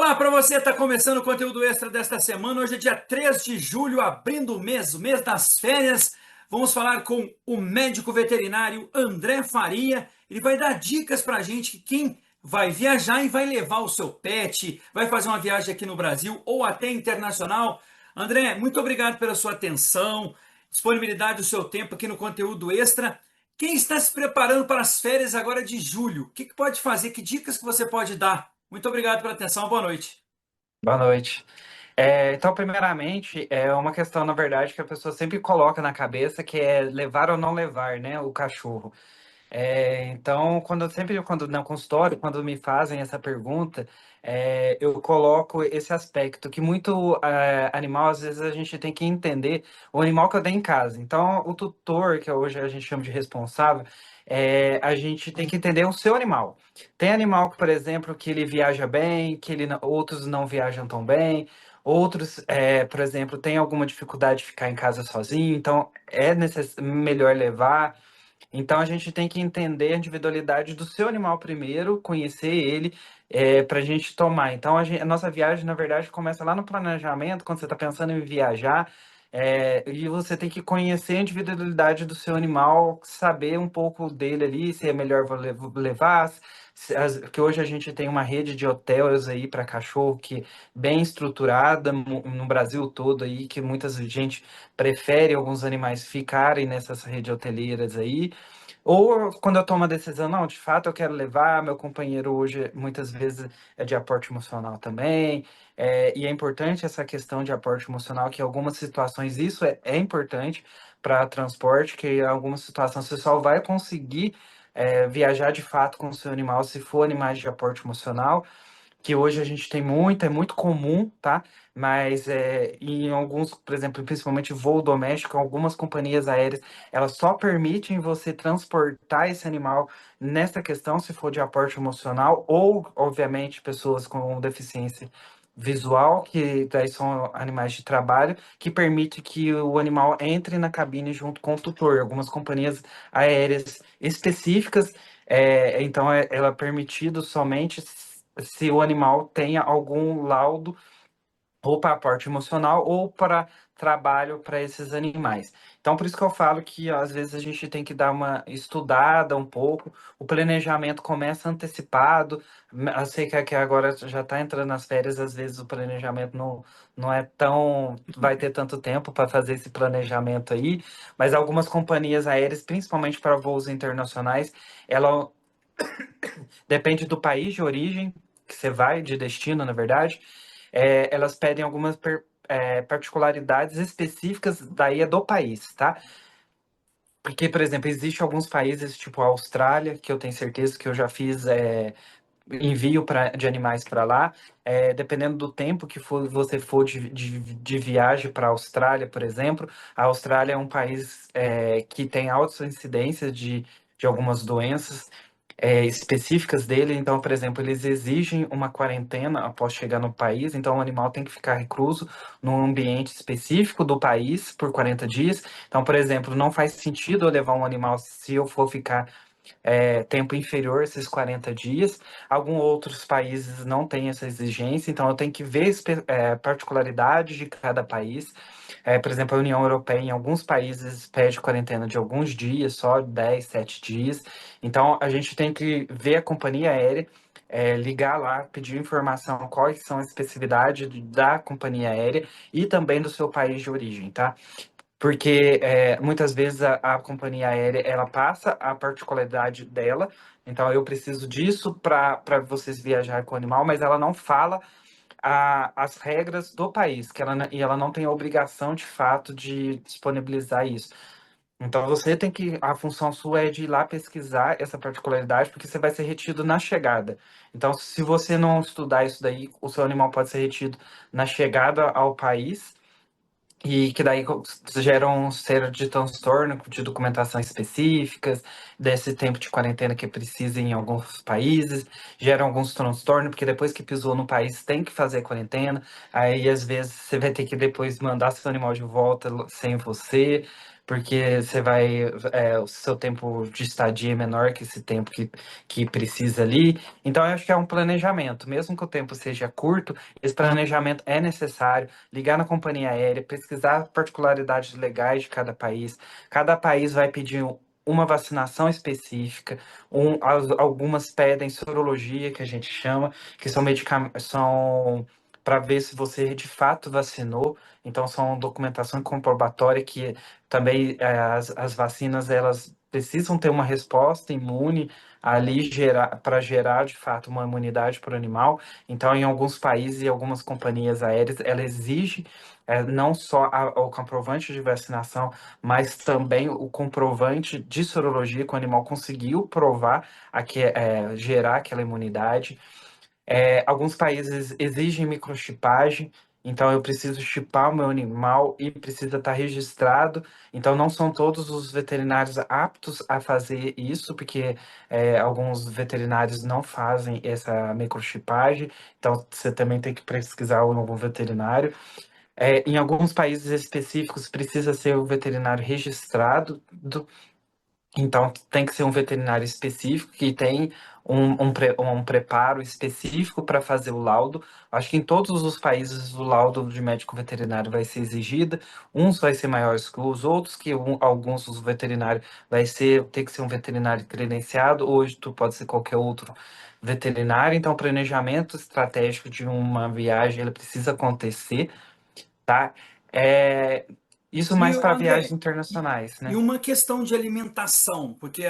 Olá para você, está começando o conteúdo extra desta semana. Hoje é dia 3 de julho, abrindo o mês das férias. Vamos falar com o médico veterinário André Faria. Ele vai dar dicas para a gente, quem vai viajar e vai levar o seu pet, vai fazer uma viagem aqui no Brasil ou até internacional. André, muito obrigado pela sua atenção, disponibilidade do seu tempo aqui no conteúdo extra. Quem está se preparando para as férias agora de julho, o que pode fazer? Que dicas que você pode dar? Muito obrigado pela atenção, boa noite. Boa noite. Então, primeiramente, é uma questão, na verdade, que a pessoa sempre coloca na cabeça, que é levar ou não levar, né, o cachorro. Então, quando no consultório, quando me fazem essa pergunta, eu coloco esse aspecto que muito animal, às vezes a gente tem que entender o animal que eu dei em casa. Então, o tutor, que hoje a gente chama de responsável, a gente tem que entender o seu animal. Tem animal que, por exemplo, que ele viaja bem, outros não viajam tão bem. Outros, por exemplo, têm alguma dificuldade de ficar em casa sozinho, então melhor levar. Então a gente tem que entender a individualidade do seu animal primeiro, conhecer ele, para a gente tomar. Então a nossa viagem, na verdade, começa lá no planejamento, quando você está pensando em viajar, e você tem que conhecer a individualidade do seu animal, saber um pouco dele ali, se é melhor levar. Que hoje a gente tem uma rede de hotéis aí para cachorro que bem estruturada no Brasil todo aí, que muita gente prefere alguns animais ficarem nessas redes hoteleiras aí. Ou quando eu tomo a decisão, não, de fato eu quero levar, meu companheiro hoje muitas vezes é de aporte emocional também, e é importante essa questão de aporte emocional, que em algumas situações isso é importante para transporte, que em algumas situações você só vai conseguir viajar de fato com o seu animal se for animais de aporte emocional, que hoje a gente tem muito, é muito comum, tá? Mas em alguns, por exemplo, principalmente voo doméstico, algumas companhias aéreas, elas só permitem você transportar esse animal nessa questão, se for de aporte emocional, ou, obviamente, pessoas com deficiência visual, que daí são animais de trabalho, que permite que o animal entre na cabine junto com o tutor. Algumas companhias aéreas específicas, então ela é permitido somente se o animal tenha algum laudo ou para aporte emocional ou para trabalho para esses animais. Então, por isso que eu falo que às vezes a gente tem que dar uma estudada um pouco, o planejamento começa antecipado. Eu sei que agora já está entrando nas férias, às vezes o planejamento não é tão, vai ter tanto tempo para fazer esse planejamento aí, mas algumas companhias aéreas, principalmente para voos internacionais, ela depende do país de origem que você vai, de destino, na verdade, elas pedem algumas particularidades específicas daí é do país, tá? Porque, por exemplo, existe alguns países, tipo a Austrália, que eu tenho certeza que eu já fiz envio de animais para lá. Dependendo do tempo que você for de viagem para a Austrália, por exemplo, a Austrália é um país que tem altas incidências de algumas doenças específicas dele. Então, por exemplo, eles exigem uma quarentena após chegar no país. Então, o animal tem que ficar recluso num ambiente específico do país por 40 dias. Então, por exemplo, não faz sentido eu levar um animal se eu for ficar tempo inferior a esses 40 dias. Alguns outros países não têm essa exigência, então eu tenho que ver particularidades de cada país. Por exemplo, a União Europeia, em alguns países, pede quarentena de alguns dias, só 10, 7 dias. Então, a gente tem que ver a companhia aérea, ligar lá, pedir informação, quais são as especificidades da companhia aérea e também do seu país de origem, tá? Porque muitas vezes a companhia aérea ela passa a particularidade dela, então eu preciso disso para vocês viajar com o animal, mas ela não fala as regras do país, e ela não tem a obrigação de fato de disponibilizar isso. Então a função sua é de ir lá pesquisar essa particularidade, porque você vai ser retido na chegada. Então, se você não estudar isso daí, o seu animal pode ser retido na chegada ao país e que daí gera um série de transtorno de documentação específicas, desse tempo de quarentena que precisa em alguns países, gera alguns transtornos, porque depois que pisou no país tem que fazer quarentena, aí às vezes você vai ter que depois mandar seu animal de volta sem você, porque você vai, o seu tempo de estadia é menor que esse tempo que precisa ali. Então, eu acho que é um planejamento. Mesmo que o tempo seja curto, esse planejamento é necessário. Ligar na companhia aérea, pesquisar particularidades legais de cada país. Cada país vai pedir uma vacinação específica. Algumas pedem sorologia, que a gente chama, que são medicamentos, são para ver se você de fato vacinou. Então, são documentação comprobatória que também as vacinas elas precisam ter uma resposta imune ali para gerar de fato uma imunidade para o animal. Então, em alguns países e algumas companhias aéreas, ela exige não só o comprovante de vacinação, mas também o comprovante de sorologia que o animal conseguiu provar gerar aquela imunidade. Alguns países exigem microchipagem, então eu preciso chipar o meu animal e precisa estar registrado. Então não são todos os veterinários aptos a fazer isso, porque alguns veterinários não fazem essa microchipagem. Então você também tem que pesquisar em algum veterinário. Em alguns países específicos precisa ser o veterinário registrado. Então, tem que ser um veterinário específico que tem um preparo específico para fazer o laudo. Acho que em todos os países o laudo de médico veterinário vai ser exigido. Uns vai ser maiores que os outros, que alguns dos veterinários ter que ser um veterinário credenciado. Hoje, tu pode ser qualquer outro veterinário. Então, o planejamento estratégico de uma viagem, ele precisa acontecer, tá? É, isso E, mais para viagens André, internacionais, e né? uma questão de alimentação, porque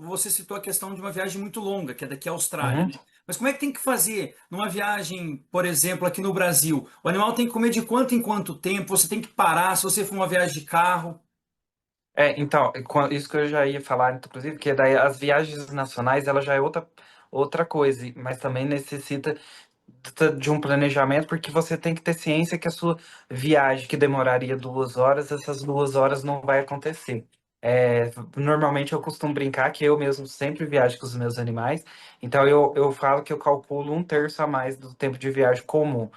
você citou a questão de uma viagem muito longa, que é daqui à Austrália, Uhum. né? Mas como é que tem que fazer numa viagem, por exemplo, aqui no Brasil? O animal tem que comer de quanto em quanto tempo? Você tem que parar se você for uma viagem de carro? Então, isso que eu já ia falar, inclusive, que daí as viagens nacionais, ela já é outra coisa, mas também necessita de um planejamento, porque você tem que ter ciência que a sua viagem, que demoraria 2 horas, essas 2 horas não vai acontecer. Normalmente eu costumo brincar que eu mesmo sempre viajo com os meus animais, então eu falo que eu calculo 1/3 a mais do tempo de viagem comum.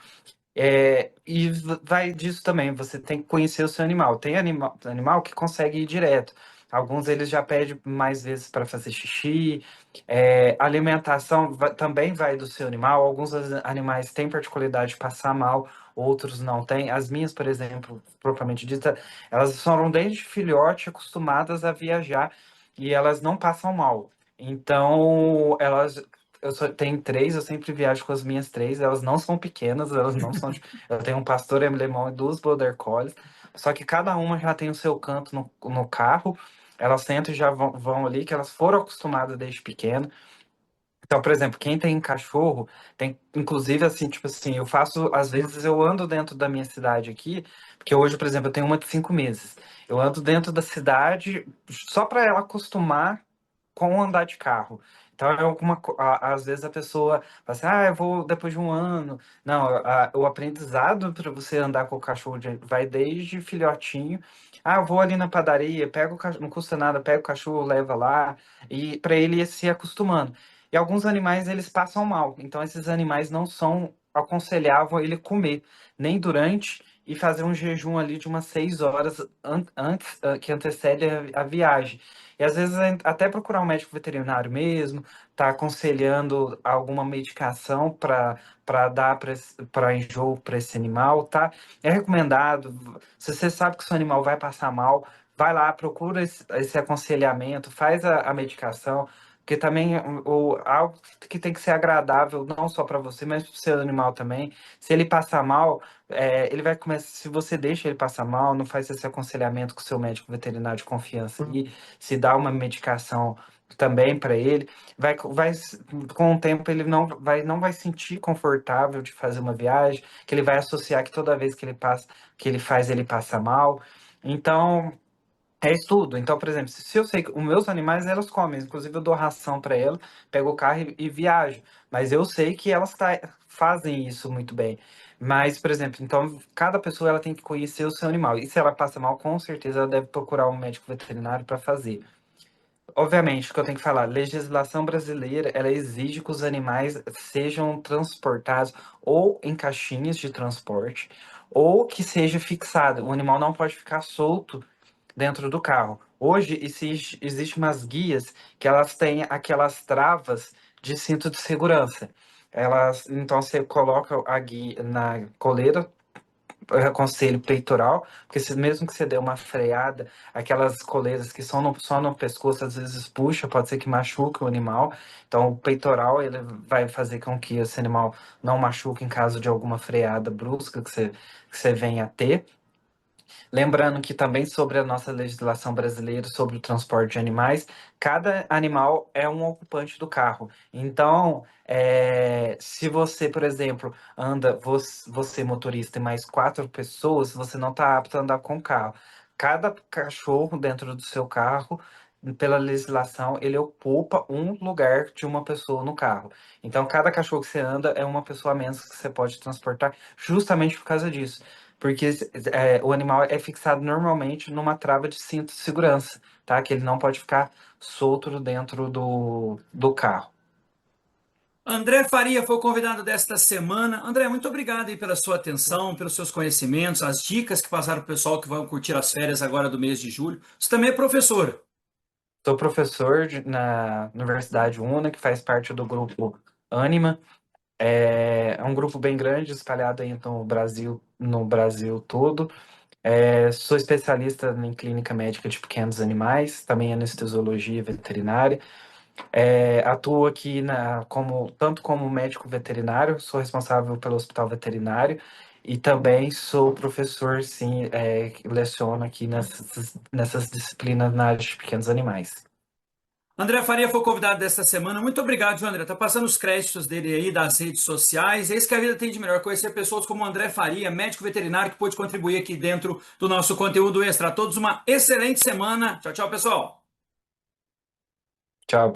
Vai disso também, você tem que conhecer o seu animal. Tem animal que consegue ir direto. Alguns eles já pedem mais vezes para fazer xixi. Alimentação também vai do seu animal. Alguns animais têm particularidade de passar mal, outros não têm. As minhas, por exemplo, propriamente dita, elas foram desde filhote acostumadas a viajar e elas não passam mal. Então, eu só tenho três, eu sempre viajo com as minhas três, elas não são pequenas, elas não são. Eu tenho um pastor alemão e duas border collies, só que cada uma já tem o seu canto no carro, elas sentam e já vão ali, que elas foram acostumadas desde pequeno. Então, por exemplo, quem tem cachorro, tem, inclusive, assim, tipo assim, às vezes eu ando dentro da minha cidade aqui, porque hoje, por exemplo, eu tenho uma de 5 meses. Eu ando dentro da cidade só para ela acostumar com andar de carro. Então, às vezes a pessoa fala assim, eu vou depois de um ano. Não, o aprendizado para você andar com o cachorro vai desde filhotinho. Eu vou ali na padaria, pego o cachorro, não custa nada, pega o cachorro, leva lá, e para ele ir se acostumando. E alguns animais, eles passam mal. Então, esses animais não são aconselhável ele comer, nem durante, e fazer um jejum ali de umas 6 horas antes, que antecede a viagem. E às vezes até procurar um médico veterinário mesmo, tá aconselhando alguma medicação para dar para enjoo para esse animal, tá? É recomendado. Se você sabe que o seu animal vai passar mal, vai lá, procura esse aconselhamento, faz a medicação, porque também algo que tem que ser agradável não só para você, mas para o seu animal também. Se ele passar mal, ele vai começar. Se você deixa ele passar mal, não faz esse aconselhamento com o seu médico veterinário de confiança e se dá uma medicação também para ele, com o tempo ele não vai sentir confortável de fazer uma viagem, que ele vai associar que toda vez que ele passa, que ele faz, ele passa mal. Então, é estudo. Então, por exemplo, se eu sei que os meus animais, elas comem, inclusive eu dou ração para elas, pego o carro e viajo, mas eu sei que elas fazem isso muito bem. Mas, por exemplo, então cada pessoa ela tem que conhecer o seu animal. E se ela passa mal, com certeza ela deve procurar um médico veterinário para fazer. Obviamente, o que eu tenho que falar, legislação brasileira, ela exige que os animais sejam transportados ou em caixinhas de transporte, ou que seja fixado. O animal não pode ficar solto dentro do carro. Hoje existe umas guias que elas têm aquelas travas de cinto de segurança. Então você coloca a guia na coleira, conselho peitoral, porque mesmo que você dê uma freada, aquelas coleiras que são só no pescoço, às vezes puxa, pode ser que machuque o animal. Então, o peitoral ele vai fazer com que esse animal não machuque em caso de alguma freada brusca que você venha a ter. Lembrando que também sobre a nossa legislação brasileira sobre o transporte de animais, cada animal é um ocupante do carro. Então, se você, por exemplo, anda, você motorista e mais quatro pessoas, você não está apto a andar com o carro. Cada cachorro dentro do seu carro, pela legislação, ele ocupa um lugar de uma pessoa no carro. Então, cada cachorro que você anda é uma pessoa a menos que você pode transportar, justamente por causa disso. Porque o animal é fixado normalmente numa trava de cinto de segurança, tá? Que ele não pode ficar solto dentro do carro. André Faria foi o convidado desta semana. André, muito obrigado aí pela sua atenção, pelos seus conhecimentos, as dicas que passaram para o pessoal que vão curtir as férias agora do mês de julho. Você também é professor. Sou professor na Universidade UNA, que faz parte do grupo Anima. É um grupo bem grande, espalhado aí no Brasil todo. Sou especialista em clínica médica de pequenos animais, também anestesiologia veterinária. Atuo aqui tanto como médico veterinário, sou responsável pelo hospital veterinário e também sou professor, sim, que leciono aqui nessas disciplinas na área de pequenos animais. André Faria foi o convidado desta semana. Muito obrigado, João André. Tá passando os créditos dele aí das redes sociais. É isso que a vida tem de melhor, conhecer pessoas como o André Faria, médico veterinário, que pôde contribuir aqui dentro do nosso conteúdo extra. A todos uma excelente semana. Tchau, tchau, pessoal. Tchau.